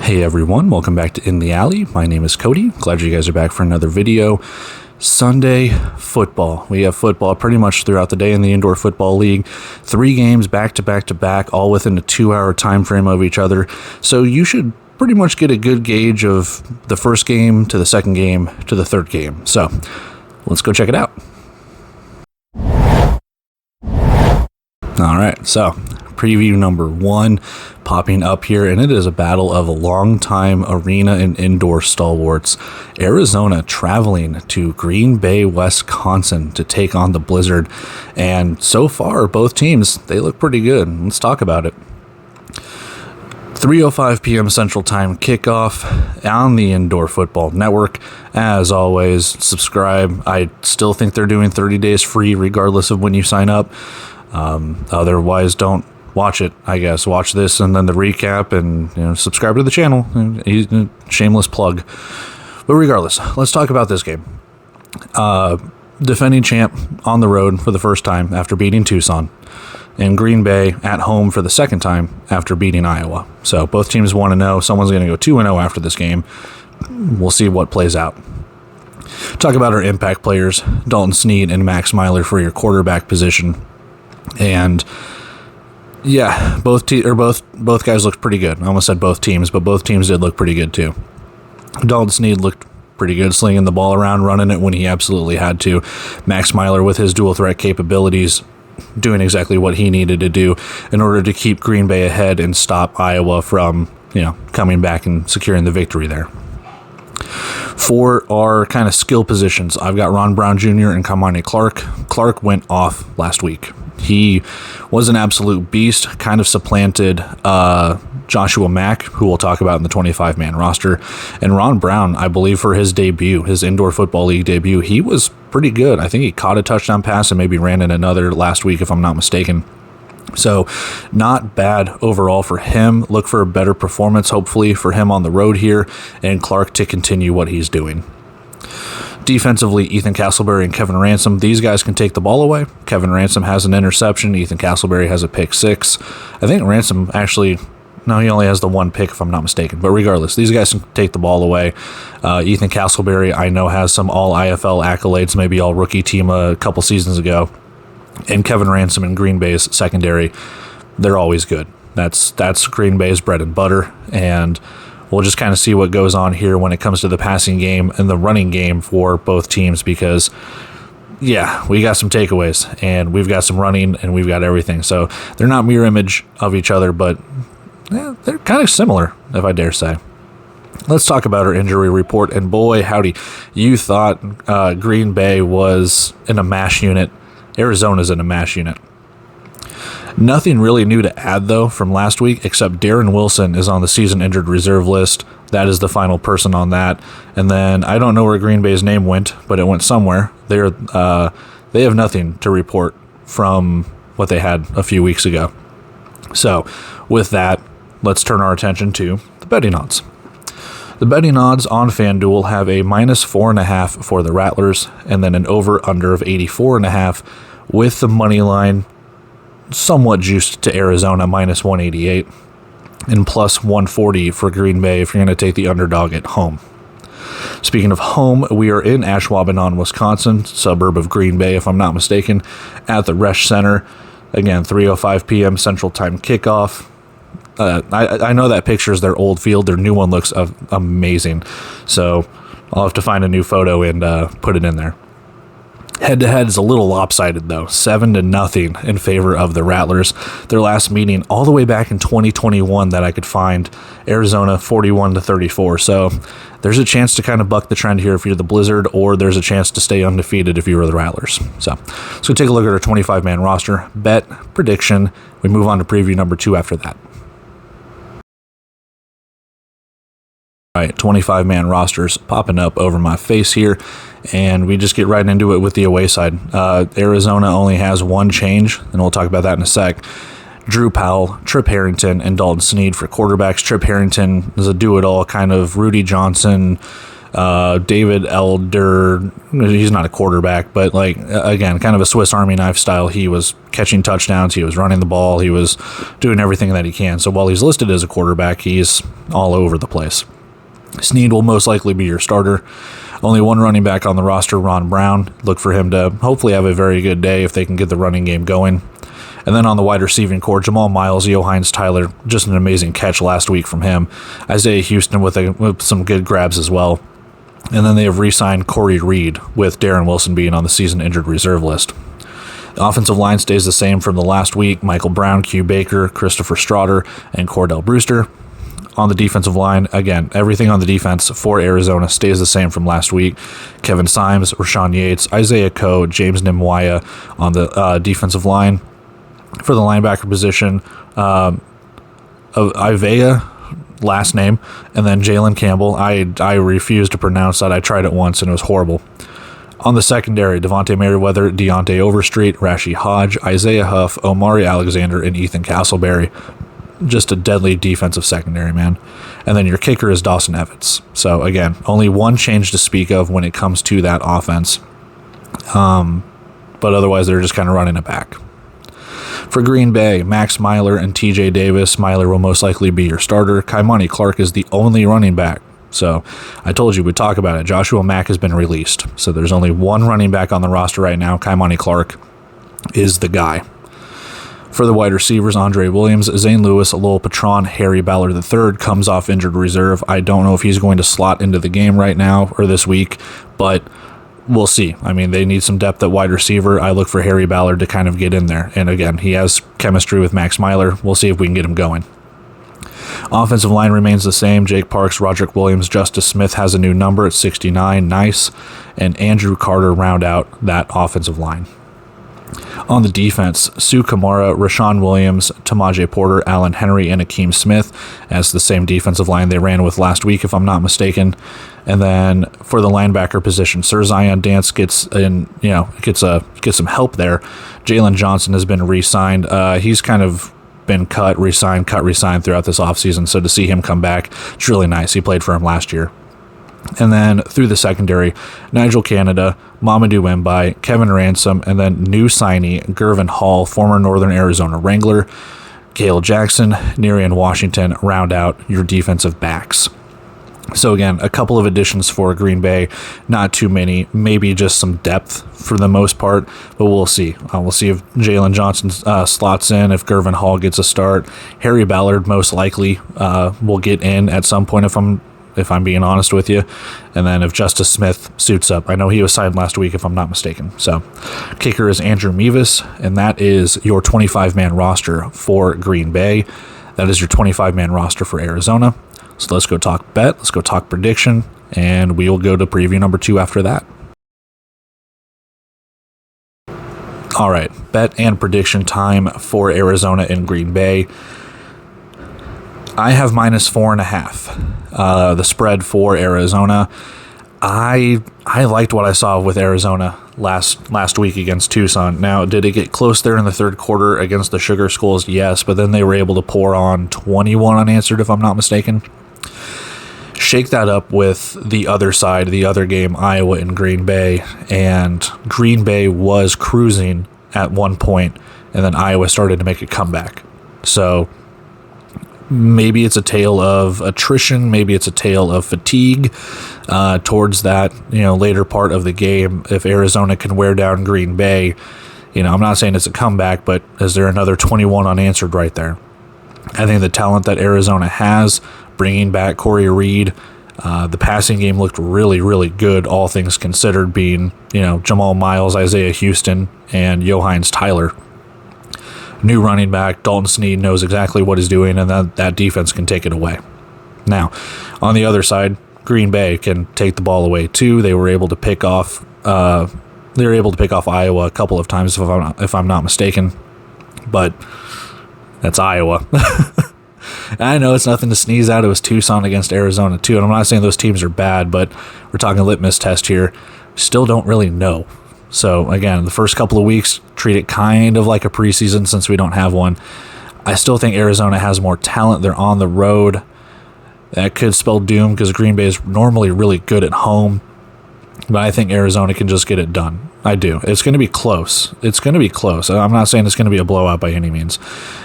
Hey everyone, welcome back to In the Alley. My name is Cody. Glad you guys are back for another video. Sunday football. We have football pretty much throughout the day in the Indoor Football League. 3 games back to back to back, all within a 2-hour time frame of each other. So you should pretty much get a good gauge of the first game to the second game to the third game. So let's go check it out. All right, so preview number 1 popping up here, and it is a battle of a long-time arena and indoor stalwarts. Arizona traveling to Green Bay, Wisconsin to take on the Blizzard, and so far both teams, they look pretty good. Let's talk about it. 3:05 p.m. Central Time kickoff on the Indoor Football Network. As always, subscribe. I still think they're doing 30 days free regardless of when you sign up. Otherwise, don't watch it, I guess. Watch this and then the recap, and subscribe to the channel. Shameless plug. But regardless, let's talk about this game. Defending champ on the road for the first time after beating Tucson, and Green Bay at home for the second time after beating Iowa. So both teams 1-0. Someone's going to go 2-0 after this game. We'll see what plays out. Talk about our impact players, Dalton Snead and Max Myler for your quarterback position. And yeah, both guys looked pretty good. I almost said both teams, but both teams did look pretty good too. Dalton Snead looked pretty good, slinging the ball around, running it when he absolutely had to. Max Myler, with his dual threat capabilities, doing exactly what he needed to do in order to keep Green Bay ahead and stop Iowa from, coming back and securing the victory there. For our kind of skill positions, I've got Ron Brown Jr. and Kamani Clark. Clark went off last week. He was an absolute beast, kind of supplanted Joshua Mack, who we'll talk about in the 25-man roster. And Ron Brown, I believe for his debut, his Indoor Football League debut, he was pretty good. I think he caught a touchdown pass and maybe ran in another last week, if I'm not mistaken. So not bad overall for him. Look for a better performance, hopefully, for him on the road here, and Clark to continue what he's doing. Defensively, Ethan Castleberry and Kevin Ransom, these guys can take the ball away. Kevin Ransom has an interception. Ethan Castleberry has a pick 6. I think Ransom actually, no, he only has the 1 pick if I'm not mistaken. But regardless, these guys can take the ball away. Ethan Castleberry, I know, has some all-IFL accolades, maybe all-rookie team a couple seasons ago. And Kevin Ransom and Green Bay's secondary, they're always good. That's Green Bay's bread and butter, and we'll just kind of see what goes on here when it comes to the passing game and the running game for both teams, because, yeah, we got some takeaways, and we've got some running, and we've got everything. So they're not mirror image of each other, but they're kind of similar, if I dare say. Let's talk about our injury report, and boy, howdy, you thought Green Bay was in a MASH unit. Arizona's in a MASH unit. Nothing really new to add, though, from last week, except Darren Wilson is on the season injured reserve list. That is the final person on that. And then I don't know where Green Bay's name went, but it went somewhere. They have nothing to report from what they had a few weeks ago. So with that, let's turn our attention to the betting odds. The betting odds on FanDuel have a -4.5 for the Rattlers, and then an over-under of 84.5, with the money line somewhat juiced to Arizona, -188, and +140 for Green Bay if you're going to take the underdog at home. Speaking of home, we are in Ashwaubenon, Wisconsin, suburb of Green Bay, if I'm not mistaken, at the Resch Center. Again, 3:05 p.m. Central Time kickoff. I know that picture is their old field. Their new one looks amazing. So I'll have to find a new photo and put it in there. Head-to-head is a little lopsided, though. 7-0 in favor of the Rattlers. Their last meeting all the way back in 2021 that I could find, Arizona 41-34. So there's a chance to kind of buck the trend here if you're the Blizzard, or there's a chance to stay undefeated if you were the Rattlers. So let's go take a look at our 25-man roster. Bet, prediction. We move on to preview number 2 after that. All right, 25-man rosters popping up over my face here, and we just get right into it with the away side. Arizona only has 1 change, and we'll talk about that in a sec. Drew Powell, Trip Harrington, and Dalton Snead for quarterbacks. Trip Harrington is a do-it-all kind of Rudy Johnson, David Elder, he's not a quarterback, but like, again, kind of a Swiss Army knife style. He was catching touchdowns, he was running the ball, he was doing everything that he can. So while he's listed as a quarterback, he's all over the place. Snead will most likely be your starter. Only one running back on the roster, Ron Brown. Look for him to hopefully have a very good day if they can get the running game going. And then on the wide receiving core, Jamal Miles, Johannes Tyler, just an amazing catch last week from him. Isaiah Houston with some good grabs as well. And then they have re-signed Corey Reed, with Darren Wilson being on the season injured reserve list. The offensive line stays the same from the last week. Michael Brown, Q Baker, Christopher Straughter, and Cordell Brewster. On the defensive line, again, everything on the defense for Arizona stays the same from last week. Kevin Symes, Rashawn Yates, Isaiah Coe, James Nimwaya on the defensive line. For the linebacker position, Ivea, last name, and then Jalen Campbell. I refuse to pronounce that. I tried it once and it was horrible. On the secondary, Devontae Merriweather, Deontay Overstreet, Rashi Hodge, Isaiah Huff, Omari Alexander, and Ethan Castleberry. Just a deadly defensive secondary, man. And then your kicker is Dawson Evans. So again, only one change to speak of when it comes to that offense. But otherwise, they're just kind of running it back. For Green Bay, Max Myler and TJ Davis. Myler will most likely be your starter. Kaimani Clark is the only running back. So I told you we'd talk about it. Joshua Mack has been released. So there's only one running back on the roster right now. Kaimani Clark is the guy. For the wide receivers, Andre Williams, Zane Lewis, Lowell Patron, Harry Ballard III comes off injured reserve. I don't know if he's going to slot into the game right now or this week, but we'll see. I mean, they need some depth at wide receiver. I look for Harry Ballard to kind of get in there. And again, he has chemistry with Max Myler. We'll see if we can get him going. Offensive line remains the same. Jake Parks, Roderick Williams, Justice Smith has a new number at 69. Nice. And Andrew Carter round out that offensive line. On the defense, Sue Kamara, Rashawn Williams, Tamaje Porter, Allen Henry, and Akeem Smith as the same defensive line they ran with last week, if I'm not mistaken. And then for the linebacker position, Sir Zion Dance gets some help there. Jalen Johnson has been re-signed. He's kind of been cut, re-signed throughout this offseason. So to see him come back, it's really nice. He played for him last year. And then through the secondary, Nigel Canada, Mamadou Mbai, Kevin Ransom, and then new signee Gervin Hall, former Northern Arizona Wrangler, Cale Jackson, Nerian Washington round out your defensive backs. So again, a couple of additions for Green Bay, not too many, maybe just some depth for the most part, but we'll see. We'll see if Jalen Johnson slots in, if Gervin Hall gets a start. Harry Ballard most likely will get in at some point if I'm being honest with you. And then if Justice Smith suits up, I know he was signed last week if I'm not mistaken. So kicker is Andrew Mevis, and that is your 25-man roster for Green Bay. That is your 25-man roster for Arizona. So let's go talk bet, let's go talk prediction, and we will go to preview number 2 after that. All right, bet and prediction time for Arizona and Green Bay. I have -4.5. The spread for Arizona. I liked what I saw with Arizona last week against Tucson. Now, did it get close there in the third quarter against the Sugar Skulls? Yes, but then they were able to pour on 21 unanswered, if I'm not mistaken. Shake that up with the other side, the other game, Iowa and Green Bay, and Green Bay was cruising at one point, and then Iowa started to make a comeback. So maybe it's a tale of attrition, maybe it's a tale of fatigue towards that later part of the game. If Arizona can wear down Green Bay, I'm not saying it's a comeback, but is there another 21 unanswered right there? I think the talent that Arizona has, bringing back Corey Reed, the passing game looked really, really good, all things considered, being Jamal Miles, Isaiah Houston, and Johannes Tyler. New running back, Dalton Snead knows exactly what he's doing, and that defense can take it away. Now, on the other side, Green Bay can take the ball away too. They were able to pick off Iowa a couple of times, if I'm not mistaken, but that's Iowa. I know it's nothing to sneeze at. It was Tucson against Arizona too, and I'm not saying those teams are bad, but we're talking litmus test here. Still don't really know. So again, the first couple of weeks, treat it kind of like a preseason since we don't have one. I still think Arizona has more talent. They're on the road. That could spell doom because Green Bay is normally really good at home. But I think Arizona can just get it done. I do. It's going to be close. It's going to be close. I'm not saying it's going to be a blowout by any means.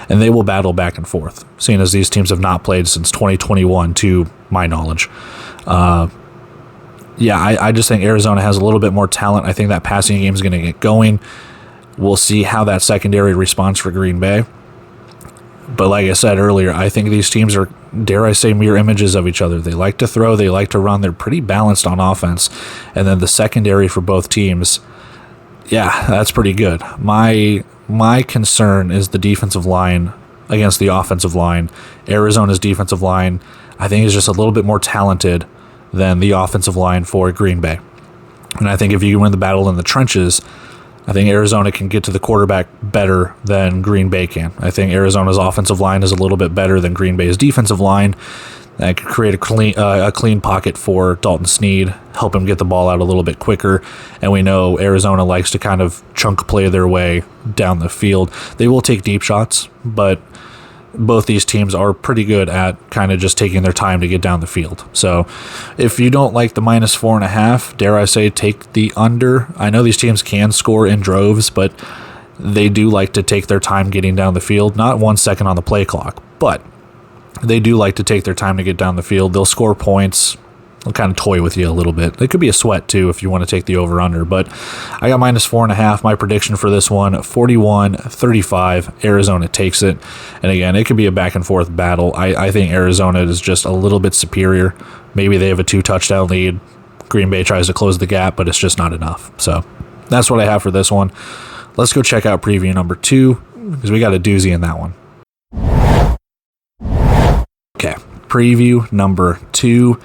And they will battle back and forth, seeing as these teams have not played since 2021, to my knowledge. I just think Arizona has a little bit more talent. I think that passing game is going to get going. We'll see how that secondary responds for Green Bay. But like I said earlier, I think these teams are, dare I say, mirror images of each other. They like to throw, they like to run. They're pretty balanced on offense. And then the secondary for both teams, yeah, that's pretty good. My concern is the defensive line against the offensive line. Arizona's defensive line, I think, is just a little bit more talented than the offensive line for Green Bay. And I think if you win the battle in the trenches, I think Arizona can get to the quarterback better than Green Bay can. I think Arizona's offensive line is a little bit better than Green Bay's defensive line. That could create a clean pocket for Dalton Snead, help him get the ball out a little bit quicker. And we know Arizona likes to kind of chunk play their way down the field. They will take deep shots, but both these teams are pretty good at kind of just taking their time to get down the field. So if you don't like the -4.5, dare I say, take the under. I know these teams can score in droves, but they do like to take their time getting down the field. Not 1 second on the play clock, but they do like to take their time to get down the field. They'll score points. They'll kind of toy with you a little bit. It could be a sweat, too, if you want to take the over-under. But I got -4.5. My prediction for this one, 41-35. Arizona takes it. And again, it could be a back-and-forth battle. I think Arizona is just a little bit superior. Maybe they have a 2-touchdown lead. Green Bay tries to close the gap, but it's just not enough. So that's what I have for this one. Let's go check out preview number 2, because we got a doozy in that one. Okay, preview number 2.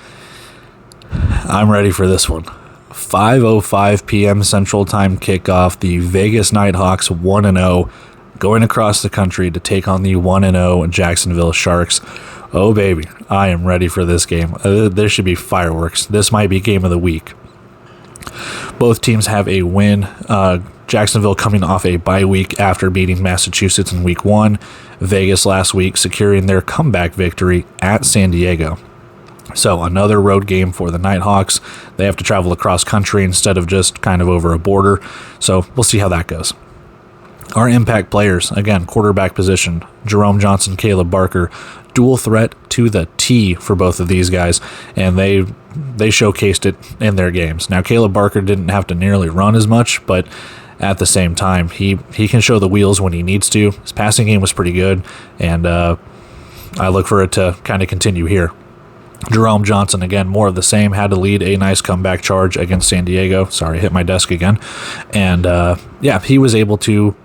I'm ready for this one. 5:05 p.m. Central Time kickoff. The Vegas Nighthawks 1-0 going across the country to take on the 1-0 Jacksonville Sharks. Oh, baby, I am ready for this game. There should be fireworks. This might be game of the week. Both teams have a win. Jacksonville coming off a bye week after beating Massachusetts in week 1. Vegas last week securing their comeback victory at San Diego. So another road game for the Nighthawks. They have to travel across country instead of just kind of over a border. So we'll see how that goes. Our impact players, again, quarterback position, Jerome Johnson, Caleb Barker, dual threat to the T for both of these guys, and they showcased it in their games. Now, Caleb Barker didn't have to nearly run as much, but at the same time, he can show the wheels when he needs to. His passing game was pretty good, and I look for it to kind of continue here. Jerome Johnson, again, more of the same, had to lead a nice comeback charge against San Diego. Sorry, hit my desk again. And he was able to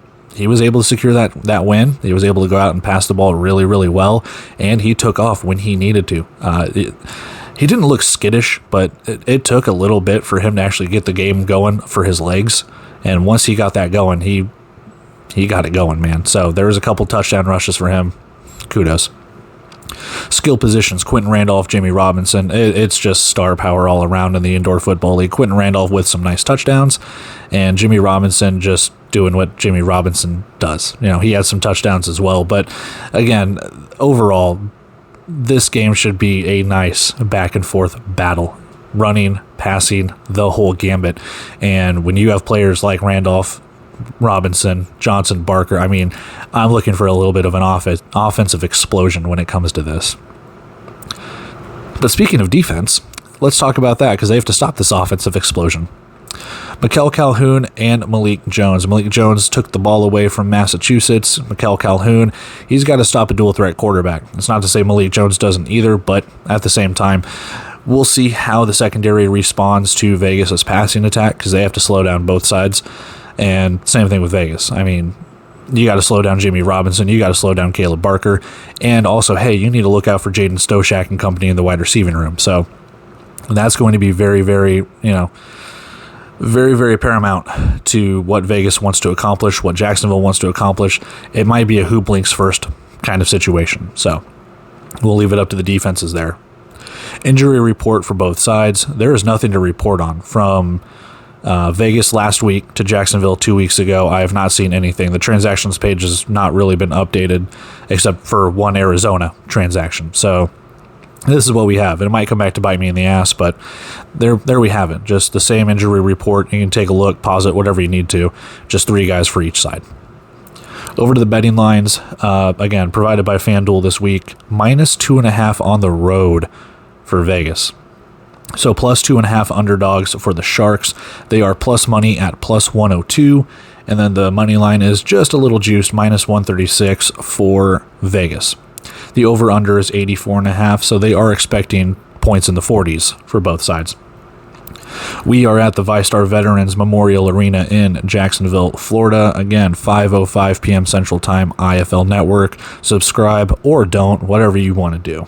secure that win. He was able to go out and pass the ball really, really well, and he took off when he needed to. He didn't look skittish, but it took a little bit for him to actually get the game going for his legs. And once he got that going, he got it going, man. So there was a couple touchdown rushes for him. Kudos. Skill positions, Quentin Randolph, Jimmy Robinson. It's just star power all around in the Indoor Football League. Quentin Randolph with some nice touchdowns, and Jimmy Robinson just doing what Jimmy Robinson does. You know, he had some touchdowns as well. But again, overall, this game should be a nice back and forth battle. Running, passing, the whole gambit. And when you have players like Randolph, Robinson, Johnson, Barker, I mean, I'm looking for a little bit of an offensive explosion when it comes to this. But speaking of defense, let's talk about that, because they have to stop this offensive explosion. Mikel Calhoun and Malik Jones. Malik Jones took the ball away from Massachusetts. Mikel Calhoun, he's got to stop a dual threat quarterback. It's not to say Malik Jones doesn't either, but at the same time, we'll see how the secondary responds to Vegas' passing attack, because they have to slow down both sides. And same thing with Vegas. I mean, you got to slow down Jimmy Robinson. You got to slow down Caleb Barker. And also, hey, you need to look out for Jaden Stoshak and company in the wide receiving room. So that's going to be very, very, very, very paramount to what Vegas wants to accomplish, what Jacksonville wants to accomplish. It might be a who blinks first kind of situation. So we'll leave it up to the defenses there. Injury report for both sides. There is nothing to report on from Vegas last week to Jacksonville 2 weeks ago. I have not seen anything. The transactions page has not really been updated except for one Arizona transaction. So This is what we have. It might come back to bite me in the ass, but there we have it. Just the same injury report. You can take a look, pause it, whatever you need to. Just 3 guys for each side. Over to the betting lines, again, provided by FanDuel this week, -2.5 on the road for Vegas. So plus 2.5 underdogs for the Sharks. They are plus money at plus 102. And then the money line is just a little juiced, -136 for Vegas. The over-under is 84.5, so they are expecting points in the 40s for both sides. We are at the VyStar Veterans Memorial Arena in Jacksonville, Florida. Again, 5:05 p.m. Central Time, IFL Network. Subscribe or don't, whatever you want to do.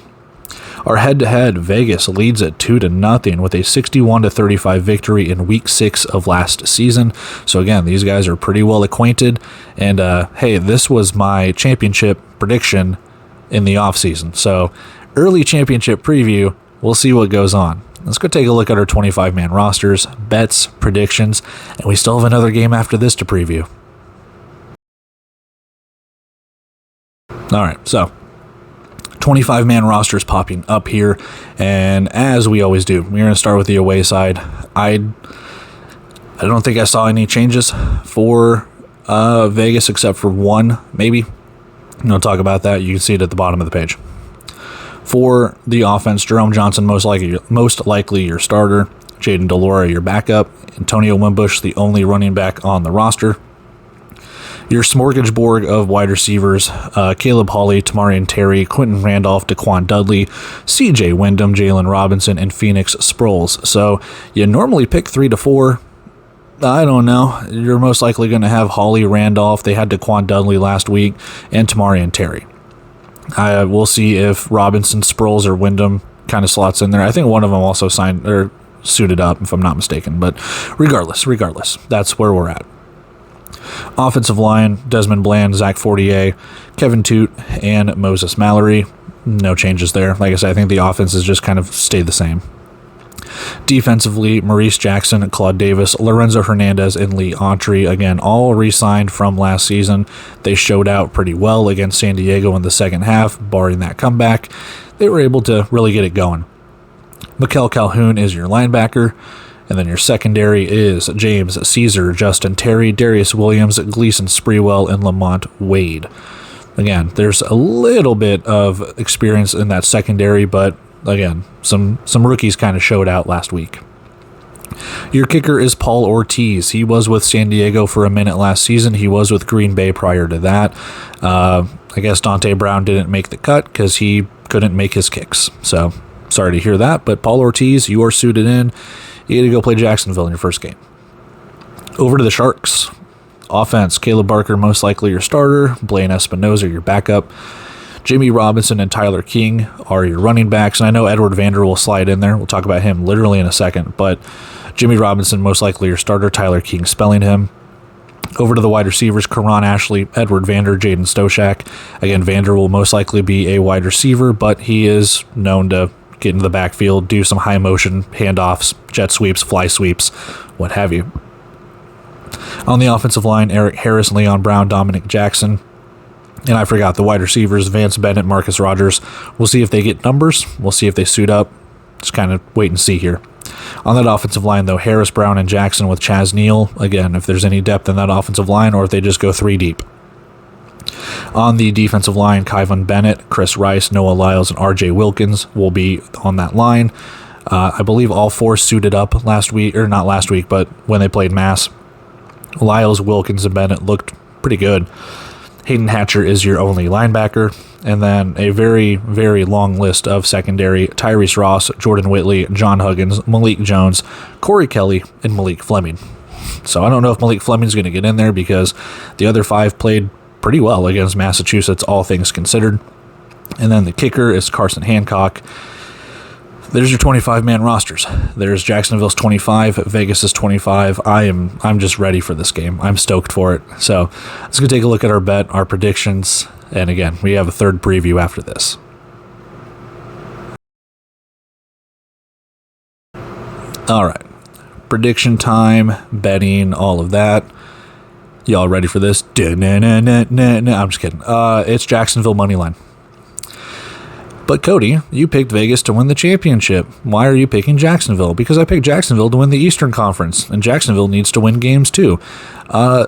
Our head-to-head, Vegas leads at 2-0 with a 61-35 victory in Week 6 of last season. So again, these guys are pretty well acquainted. And hey, this was my championship prediction in the offseason. So early championship preview, we'll see what goes on. Let's go take a look at our 25-man rosters, bets, predictions, and we still have another game after this to preview. All right, so 25-man rosters popping up here, and as we always do, we're going to start with the away side. I don't think I saw any changes for Vegas except for one, maybe. I'll talk about that. You can see it at the bottom of the page. For the offense, Jerome Johnson most likely your starter. Jaden Delora your backup. Antonio Wimbush the only running back on the roster. Your smorgasbord of wide receivers, Caleb Hawley, Tamarian Terry, Quentin Randolph, Daquan Dudley, CJ Wyndham, Jalen Robinson, and Phoenix Sproles. So you normally pick 3 to 4. I don't know. You're most likely going to have Hawley, Randolph. They had Daquan Dudley last week, and Tamarian Terry. We'll see if Robinson, Sproles, or Wyndham kind of slots in there. I think one of them also signed or suited up, if I'm not mistaken. But regardless, that's where we're at. Offensive line, Desmond Bland, Zach Fortier, Kevin Toot, and Moses Mallory. No changes there. Like I said, I think the offense has just kind of stayed the same. Defensively, Maurice Jackson, Claude Davis, Lorenzo Hernandez, and Lee Autry. Again, all re-signed from last season. They showed out pretty well against San Diego in the second half, barring that comeback. They were able to really get it going. Mikel Calhoun is your linebacker. And then your secondary is James Caesar, Justin Terry, Darius Williams, Gleason Spreewell, and Lamont Wade. Again, there's a little bit of experience in that secondary, but again, some rookies kind of showed out last week. Your kicker is Paul Ortiz. He was with San Diego for a minute last season. He was with Green Bay prior to that. I guess Dante Brown didn't make the cut because he couldn't make his kicks. So sorry to hear that, but Paul Ortiz, you are suited in. You got to go play Jacksonville in your first game. Over to the Sharks. Offense, Caleb Barker, most likely your starter. Blaine Espinoza, your backup. Jimmy Robinson and Tyler King are your running backs. And I know Edward Vander will slide in there. We'll talk about him literally in a second. But Jimmy Robinson, most likely your starter. Tyler King spelling him. Over to the wide receivers, Karan Ashley, Edward Vander, Jaden Stoshak. Again, Vander will most likely be a wide receiver, but he is known to get into the backfield, do some high motion handoffs, jet sweeps, fly sweeps, what have you. On the offensive line, Eric Harris, Leon Brown, Dominic Jackson. And I forgot the wide receivers, Vance Bennett, Marcus Rogers. We'll see if they get numbers. We'll see if they suit up. Just kind of wait and see here. On that offensive line, though, Harris, Brown, and Jackson with Chaz Neal. Again, if there's any depth in that offensive line or if they just go 3 deep. On the defensive line, Kyvon Bennett, Chris Rice, Noah Lyles, and R.J. Wilkins will be on that line. I believe all 4 suited up last week, or not last week, but when they played Mass. Lyles, Wilkins, and Bennett looked pretty good. Hayden Hatcher is your only linebacker. And then a very, very long list of secondary: Tyrese Ross, Jordan Whitley, John Huggins, Malik Jones, Corey Kelly, and Malik Fleming. So I don't know if Malik Fleming's going to get in there because the other 5 played pretty well against Massachusetts, all things considered. And then the kicker is Carson Hancock. There's your 25-man rosters. There's Jacksonville's 25, Vegas's 25. I'm just ready for this game. I'm stoked for it. So let's go take a look at our bet, our predictions, and again, we have a third preview after this. All right, prediction time, betting, all of that. Y'all ready for this? I'm just kidding. It's Jacksonville money line. But Cody, you picked Vegas to win the championship. Why are you picking Jacksonville? Because I picked Jacksonville to win the Eastern Conference, and Jacksonville needs to win games too. I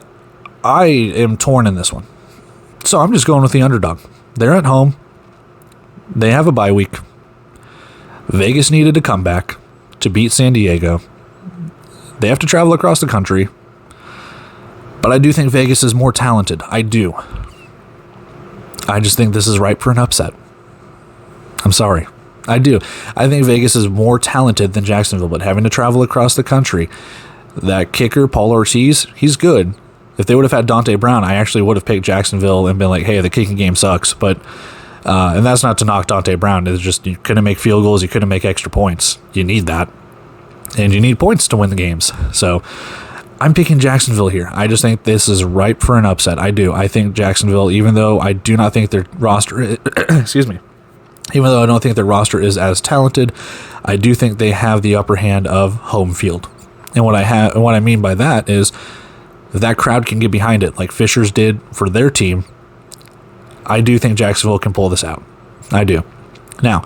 am torn in this one. So I'm just going with the underdog. They're at home. They have a bye week. Vegas needed a comeback to beat San Diego. They have to travel across the country. But I do think Vegas is more talented. I do. I just think this is ripe for an upset. I'm sorry. I do. I think Vegas is more talented than Jacksonville, but having to travel across the country, that kicker, Paul Ortiz, he's good. If they would have had Dante Brown, I actually would have picked Jacksonville and been like, hey, the kicking game sucks. But, and that's not to knock Dante Brown. It's just you couldn't make field goals. You couldn't make extra points. You need that. And you need points to win the games. So I'm picking Jacksonville here. I just think this is ripe for an upset. I do. I think Jacksonville, even though I do not think their roster, excuse me, even though I don't think their roster is as talented, I do think they have the upper hand of home field. And what I mean by that is that crowd can get behind it like Fishers did for their team. I do think Jacksonville can pull this out. I do. Now,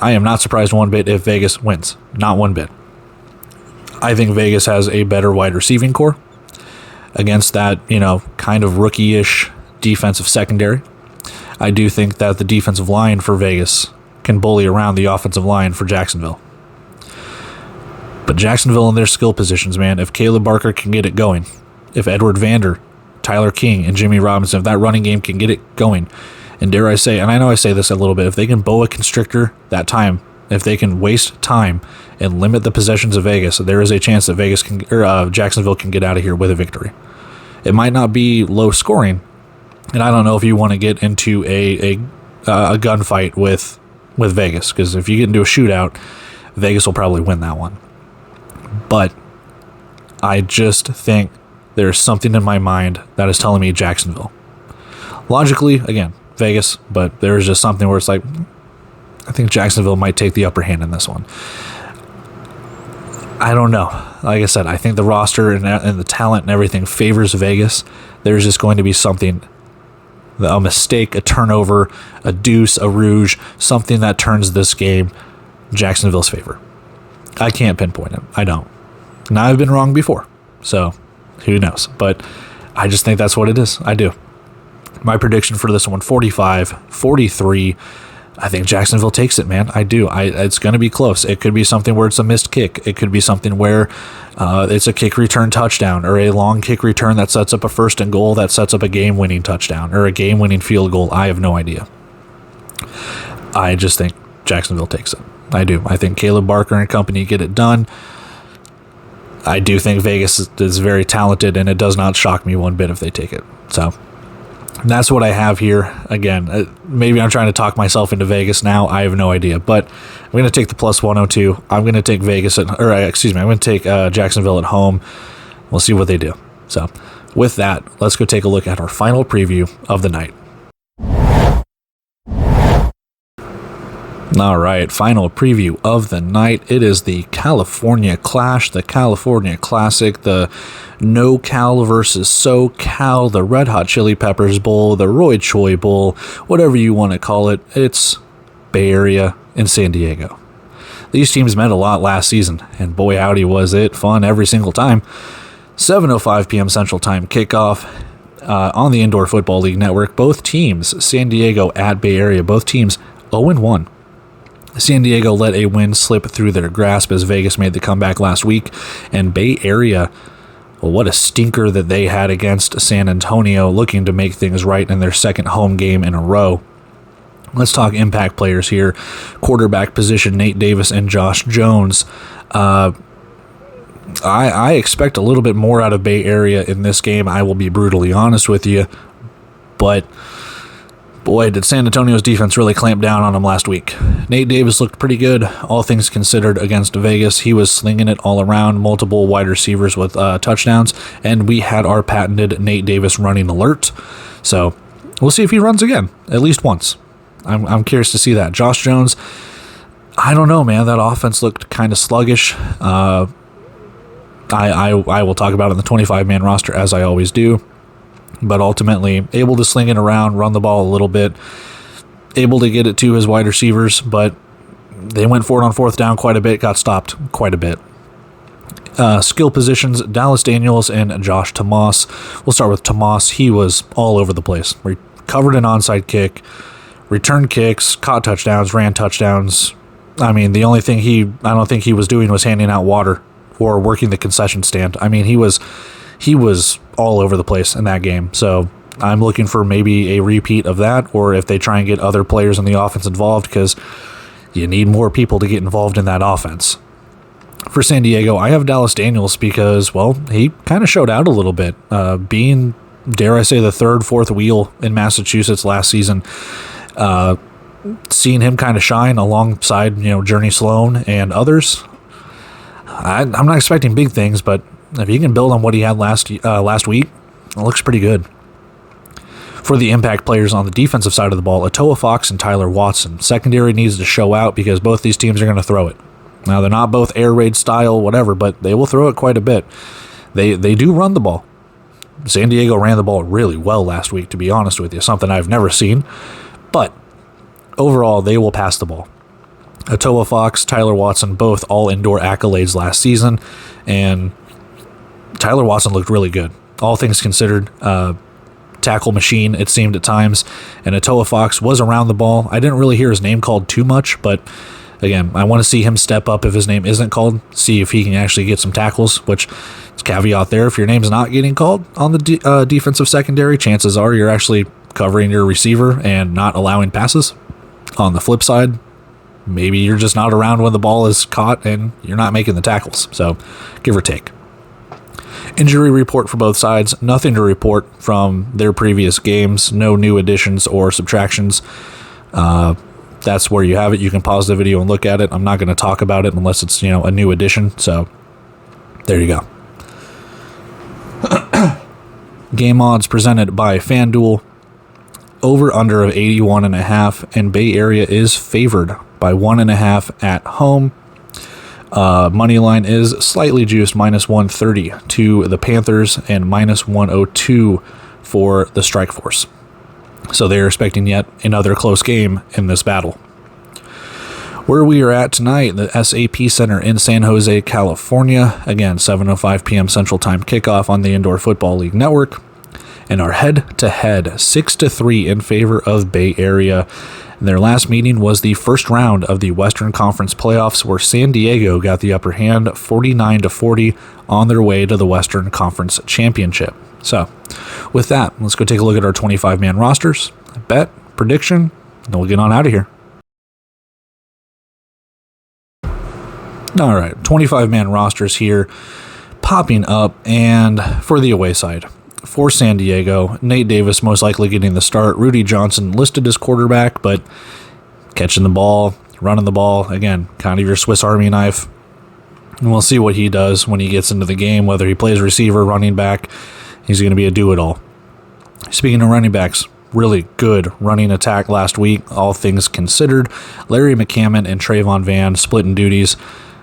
I am not surprised one bit if Vegas wins. Not one bit. I think Vegas has a better wide receiving core against that, kind of rookie-ish defensive secondary. I do think that the defensive line for Vegas can bully around the offensive line for Jacksonville. But Jacksonville in their skill positions, man, if Caleb Barker can get it going, if Edward Vander, Tyler King, and Jimmy Robinson, if that running game can get it going, and dare I say, and I know I say this a little bit, if they can boa constrictor that time, if they can waste time and limit the possessions of Vegas, there is a chance that Jacksonville can get out of here with a victory. It might not be low scoring, and I don't know if you want to get into a gunfight with Vegas, because if you get into a shootout, Vegas will probably win that one. But I just think there's something in my mind that is telling me Jacksonville. Logically, again, Vegas, but there's just something where it's like, I think Jacksonville might take the upper hand in this one. I don't know. Like I said, I think the roster and the talent and everything favors Vegas. There's just going to be something, a mistake, a turnover, a deuce, a rouge, something that turns this game Jacksonville's favor. I can't pinpoint it. I don't. Now, I've been wrong before, so who knows? But I just think that's what it is. I do. My prediction for this one, 45-43. I think Jacksonville takes it, man. I do. It's going to be close. It could be something where it's a missed kick. It could be something where it's a kick return touchdown or a long kick return that sets up a 1st and goal that sets up a game-winning touchdown or a game-winning field goal. I have no idea. I just think Jacksonville takes it. I do. I think Caleb Barker and company get it done. I do think Vegas is very talented, and it does not shock me one bit if they take it. So that's what I have here. Again, maybe I'm trying to talk myself into Vegas now. I have no idea, but I'm going to take the plus 102. I'm going to take I'm going to take Jacksonville at home. We'll see what they do. So with that, let's go take a look at our final preview of the night. All right, final preview of the night. It is the California Clash, the California Classic, the No Cal versus So Cal, the Red Hot Chili Peppers Bowl, the Roy Choi Bowl, whatever you want to call it. It's Bay Area in San Diego. These teams met a lot last season, and boy howdy was it fun every single time. 7:05 p.m. Central Time kickoff on the Indoor Football League Network. Both teams, San Diego at Bay Area, both teams 0-1. San Diego let a win slip through their grasp as Vegas made the comeback last week, and Bay Area, well, what a stinker that they had against San Antonio, looking to make things right in their second home game in a row. Let's talk impact players here. Quarterback position, Nate Davis and Josh Jones. I expect a little bit more out of Bay Area in this game, I will be brutally honest with you, but boy, did San Antonio's defense really clamp down on them last week. Nate Davis looked pretty good, all things considered, against Vegas. He was slinging it all around, multiple wide receivers with touchdowns, and we had our patented Nate Davis running alert. So we'll see if he runs again, at least once. I'm curious to see that. Josh Jones, I don't know, man. That offense looked kind of sluggish. I will talk about it on the 25-man roster, as I always do. But ultimately, able to sling it around, run the ball a little bit. able to get it to his wide receivers, but they went for it on fourth down quite a bit, got stopped quite a bit. Skill positions, Dallas Daniels and Josh Tomas. We'll start with Tomas. He was all over the place. Recovered an onside kick, returned kicks, caught touchdowns, ran touchdowns. I mean, the only thing I don't think he was doing was handing out water or working the concession stand. I mean, he was all over the place in that game. So I'm looking for maybe a repeat of that, or if they try and get other players in the offense involved, because you need more people to get involved in that offense. For San Diego, I have Dallas Daniels because, well, he kind of showed out a little bit. Being, dare I say, the third, fourth wheel in Massachusetts last season, seeing him kind of shine alongside, Journey Sloan and others. I'm not expecting big things, but if he can build on what he had last week, it looks pretty good. For the impact players on the defensive side of the ball, Atoa Fox and Tyler Watson. Secondary needs to show out because both these teams are going to throw it. Now, they're not both air raid style, whatever, but they will throw it quite a bit. They do run the ball. San Diego ran the ball really well last week, to be honest with you, something I've never seen. But overall, they will pass the ball. Atoa Fox, Tyler Watson, both all indoor accolades last season, and Tyler Watson looked really good. All things considered, tackle machine, it seemed at times, and Atoa Fox was around the ball. I didn't really hear his name called too much, but again, I want to see him step up if his name isn't called, see if he can actually get some tackles, which is caveat there. If your name's not getting called on the defensive secondary, chances are you're actually covering your receiver and not allowing passes. On the flip side, maybe you're just not around when the ball is caught and you're not making the tackles. So, give or take. Injury report for both sides. Nothing to report from their previous games. No new additions or subtractions. That's where you have it. You can pause the video and look at it. I'm not going to talk about it unless it's, a new addition. So, there you go. Game odds presented by FanDuel. Over-under of 81.5, and Bay Area is favored by 1.5 at home. Money line is slightly juiced, minus 130 to the Panthers and minus 102 for the Strike Force. So they're expecting yet another close game in this battle. Where we are at tonight, the SAP Center in San Jose, California. Again, 7:05 p.m. Central Time kickoff on the Indoor Football League Network. And our head-to-head 6-3 in favor of Bay Area. And their last meeting was the first round of the Western Conference playoffs, where San Diego got the upper hand 49-40 on their way to the Western Conference Championship. So, with that, let's go take a look at our 25-man rosters, bet, prediction, and we'll get on out of here. All right, 25-man rosters here popping up, and for the away side. For San Diego, Nate Davis most likely getting the start. Rudy Johnson listed as quarterback, but catching the ball, running the ball, again, kind of your Swiss Army knife. And we'll see what he does when he gets into the game, whether he plays receiver, running back. He's going to be a do-it-all. Speaking of running backs, really good running attack last week, all things considered. Larry McCammon and Trayvon Van splitting duties.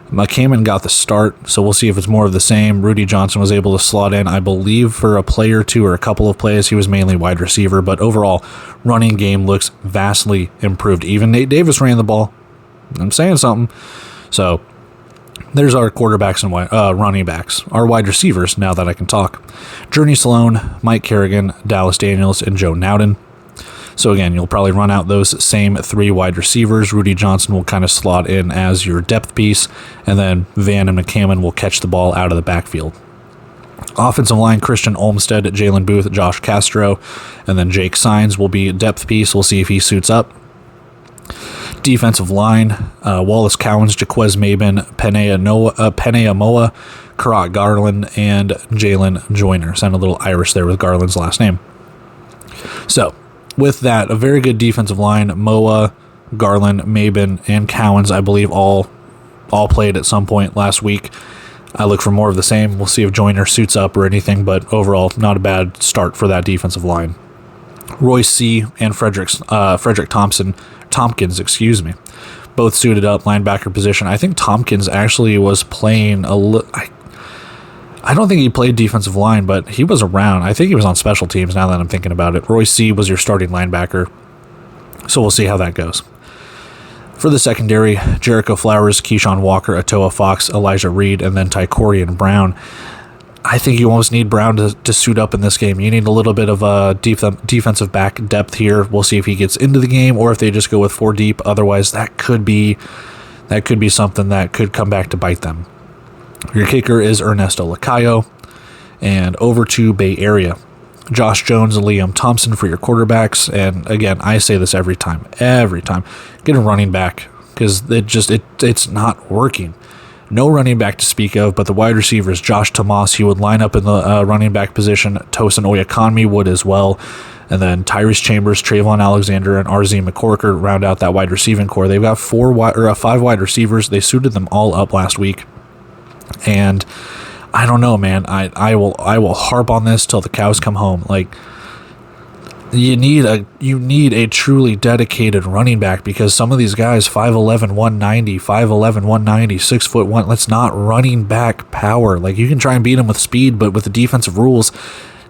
McCammon got the start, so we'll see if it's more of the same. Rudy Johnson was able to slot in, I believe, for a play or two or a couple of plays. He was mainly wide receiver, but overall, running game looks vastly improved. Even Nate Davis ran the ball. I'm saying something. So, there's our quarterbacks and running backs. Our wide receivers, now that I can talk. Journey Sloan, Mike Kerrigan, Dallas Daniels, and Joe Nowden. So again, you'll probably run out those same three wide receivers. Rudy Johnson will kind of slot in as your depth piece, and then Van and McCammon will catch the ball out of the backfield. Offensive line, Christian Olmstead, Jalen Booth, Josh Castro, and then Jake Sines will be a depth piece. We'll see if he suits up. Defensive line, Wallace Cowens, Jaquez Maben, Penea Moa, Karat Garland, and Jalen Joyner. Sound a little Irish there with Garland's last name. So, with that, a very good defensive line. Moa, Garland, Maben, and Cowens, I believe, all played at some point last week. I look for more of the same. We'll see if Joyner suits up or anything, but overall, not a bad start for that defensive line. Royce C. and Frederick Tompkins, both suited up, linebacker position. I think Tompkins actually was playing I don't think he played defensive line, but he was around. I think he was on special teams now that I'm thinking about it. Royce C. was your starting linebacker. So we'll see how that goes. For the secondary, Jericho Flowers, Keyshawn Walker, Atoa Fox, Elijah Reed, and then Tycorian Brown. I think you almost need Brown to suit up in this game. You need a little bit of a defensive back depth here. We'll see if he gets into the game or if they just go with 4 deep. Otherwise, that could be something that could come back to bite them. Your kicker is Ernesto Lacayo. And over to Bay Area, Josh Jones and Liam Thompson for your quarterbacks. And again, I say this every time, get a running back, because it's not working. No running back to speak of, but the wide receivers, Josh Tomas, he would line up in the running back position. Tosin Oyakonmi would as well. And then Tyrese Chambers, Trayvon Alexander, and RZ McCorker round out that wide receiving core. They've got 5 wide receivers. They suited them all up last week. And I don't know, man. I will harp on this till the cows come home. Like, you need a truly dedicated running back, because some of these guys 5'11", 190, 5'11", 190, 6'1". That's not running back power. Like, you can try and beat them with speed, but with the defensive rules,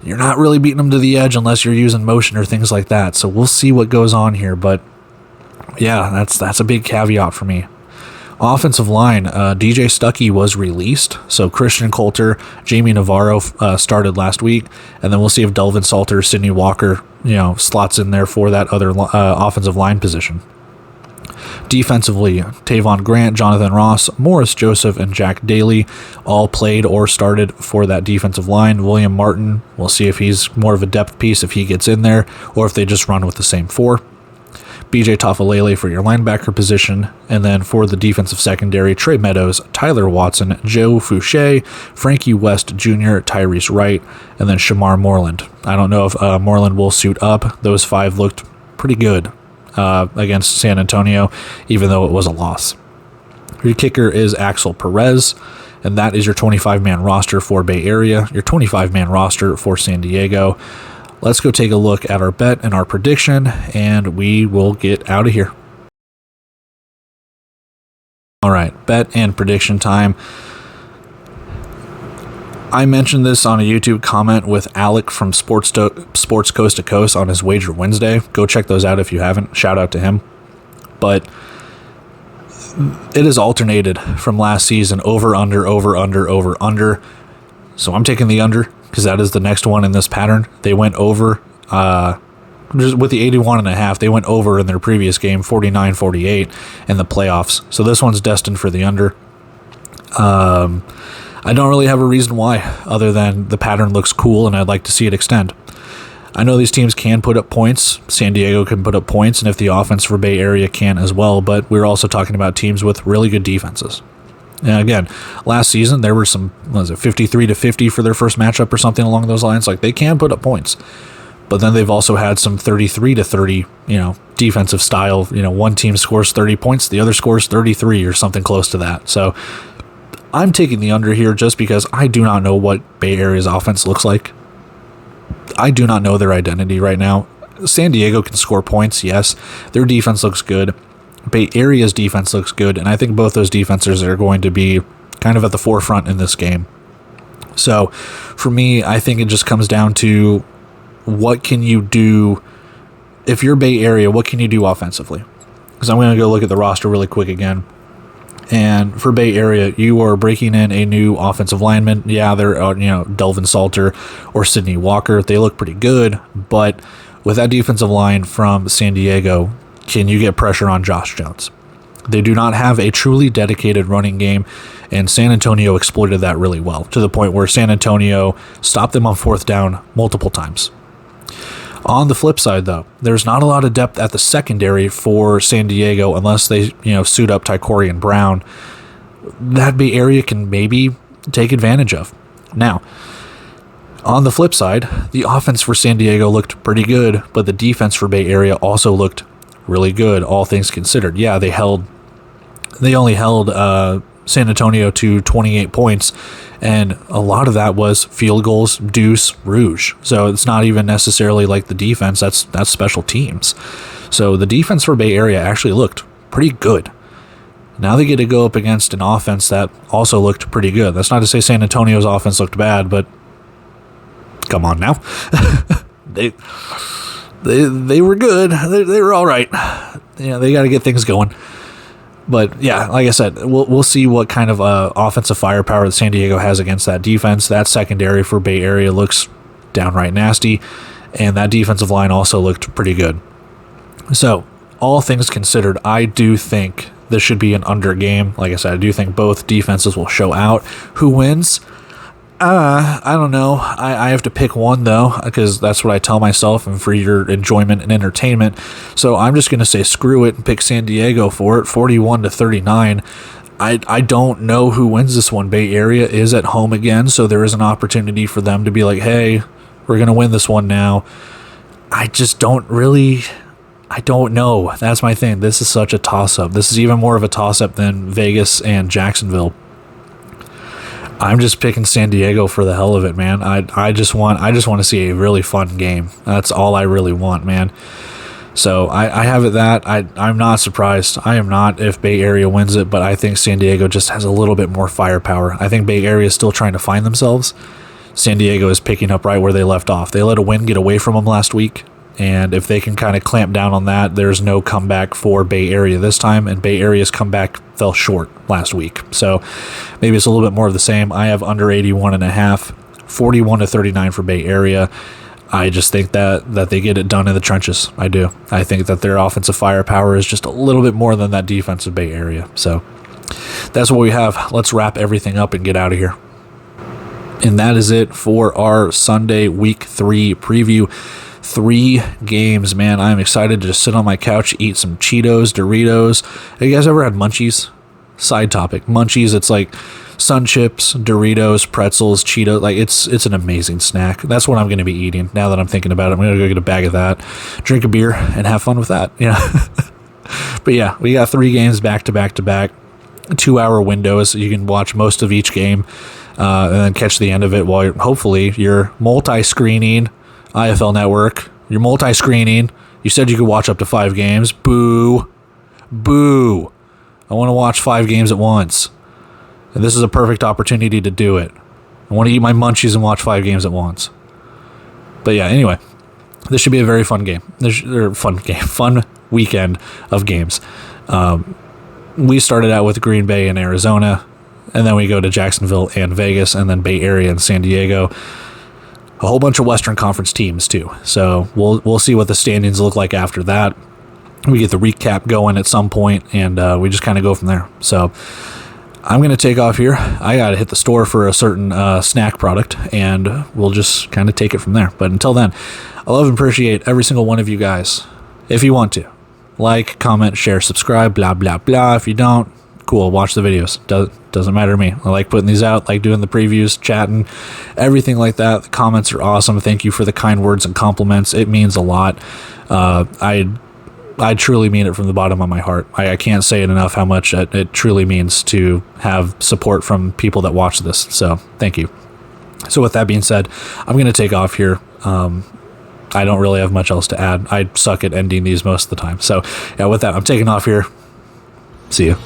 you're not really beating them to the edge unless you're using motion or things like that. So we'll see what goes on here, but yeah, that's a big caveat for me. Offensive line, DJ Stuckey was released, so Christian Coulter, Jamie Navarro started last week, and then we'll see if Delvin Salter, Sidney Walker, slots in there for that other offensive line position. Defensively, Tavon Grant, Jonathan Ross, Morris Joseph, and Jack Daly all played or started for that defensive line. William Martin, we'll see if he's more of a depth piece if he gets in there, or if they just run with the same 4. BJ Tafalele for your linebacker position, and then for the defensive secondary, Trey Meadows, Tyler Watson, Joe Fouché, Frankie West Jr., Tyrese Wright, and then Shamar Moreland. I don't know if Moreland will suit up. Those 5 looked pretty good against San Antonio, even though it was a loss. Your kicker is Axel Perez, and that is your 25-man roster for Bay Area, your 25-man roster for San Diego. Let's go take a look at our bet and our prediction, and we will get out of here. All right, bet and prediction time. I mentioned this on a YouTube comment with Alec from Sports Coast to Coast on his Wager Wednesday. Go check those out if you haven't. Shout out to him. But it has alternated from last season, over, under, over, under, over, under. So I'm taking the under, because that is the next one in this pattern. They went over just with the 81.5. They went over in their previous game, 49-48 in the playoffs. So this one's destined for the under. I don't really have a reason why, other than the pattern looks cool and I'd like to see it extend. I know these teams can put up points. San Diego can put up points, and if the offense for Bay Area can as well, but we're also talking about teams with really good defenses. And again, last season there were some, 53-50 for their first matchup or something along those lines. Like, they can put up points, but then they've also had some 33-30, defensive style. One team scores 30 points, the other scores 33 or something close to that. So I'm taking the under here just because I do not know what Bay Area's offense looks like. I do not know their identity right now. San Diego can score points, yes. Their defense looks good. Bay Area's defense looks good, and I think both those defenses are going to be kind of at the forefront in this game. So for me, I think it just comes down to what can you do if you're Bay Area, what can you do offensively? Because I'm going to go look at the roster really quick again. And for Bay Area, you are breaking in a new offensive lineman. Yeah, they're Delvin Salter or Sidney Walker. They look pretty good, but with that defensive line from San Diego, can you get pressure on Josh Jones? They do not have a truly dedicated running game, and San Antonio exploited that really well, to the point where San Antonio stopped them on 4th down multiple times. On the flip side, though, there's not a lot of depth at the secondary for San Diego unless they, suit up Tycorian Brown. That Bay Area can maybe take advantage of. Now, on the flip side, the offense for San Diego looked pretty good, but the defense for Bay Area also looked really good, all things considered. Yeah, they only held San Antonio to 28 points, and a lot of that was field goals, deuce, rouge. So it's not even necessarily like the defense, that's special teams. So the defense for Bay Area actually looked pretty good. Now they get to go up against an offense that also looked pretty good. That's not to say San Antonio's offense looked bad, but come on now. they were good. They were all right. They got to get things going. But yeah, like I said, we'll see what kind of offensive firepower that San Diego has against that defense. That secondary for Bay Area looks downright nasty, and that defensive line also looked pretty good. So, all things considered, I do think this should be an under game. Like I said, I do think both defenses will show out. Who wins? I don't know. I have to pick one, though, because that's what I tell myself and for your enjoyment and entertainment. So I'm just going to say screw it and pick San Diego for it, 41-39. I don't know who wins this one. Bay Area is at home again, so there is an opportunity for them to be like, hey, we're going to win this one now. I just don't know. That's my thing. This is such a toss-up. This is even more of a toss-up than Vegas and Jacksonville. I'm just picking San Diego for the hell of it, man. I just want to see a really fun game. That's all I really want, man. So I have it that. I'm not surprised. I am not if Bay Area wins it, but I think San Diego just has a little bit more firepower. I think Bay Area is still trying to find themselves. San Diego is picking up right where they left off. They let a win get away from them last week, and if they can kind of clamp down on that, there's no comeback for Bay Area this time, and Bay Area's comeback fell short last week. So maybe it's a little bit more of the same. I have under 81.5, 41-39 for Bay Area. I just think that they get it done in the trenches. I do. I think that their offensive firepower is just a little bit more than that defensive Bay Area. So that's what we have. Let's wrap everything up and get out of here. And that is it for our Sunday Week 3 preview. 3 games, man. I'm excited to just sit on my couch, eat some Cheetos, Doritos. Have you guys ever had Munchies? Side topic. Munchies, it's like Sun Chips, Doritos, pretzels, Cheetos. Like, it's an amazing snack. That's what I'm going to be eating now that I'm thinking about it. I'm going to go get a bag of that, drink a beer, and have fun with that. But yeah, we got 3 games back to back to back. 2-hour windows. You can watch most of each game and then catch the end of it while hopefully you're multi-screening IFL Network. You're multi-screening. You said you could watch up to 5 games. Boo. Boo. I want to watch 5 games at once. And this is a perfect opportunity to do it. I want to eat my munchies and watch 5 games at once. But yeah, anyway. This should be a very fun game. Fun weekend of games. We started out with Green Bay and Arizona, and then we go to Jacksonville and Vegas, and then Bay Area and San Diego. A whole bunch of Western Conference teams too. So we'll see what the standings look like after that. We get the recap going at some point, and we just kind of go from there. So I'm going to take off here. I got to hit the store for a certain snack product, and we'll just kind of take it from there. But until then, I love and appreciate every single one of you guys. If you want to, like, comment, share, subscribe, blah, blah, blah. If you don't, cool, watch the videos. Doesn't matter to me. I like putting these out, like doing the previews, chatting, everything like that. The comments are awesome. Thank you for the kind words and compliments. It means a lot. I truly mean it from the bottom of my heart. I can't say it enough how much it truly means to have support from people that watch this. So thank you. So with that being said, I'm going to take off here. I don't really have much else to add. I suck at ending these most of the time. So yeah, with that, I'm taking off here. See you.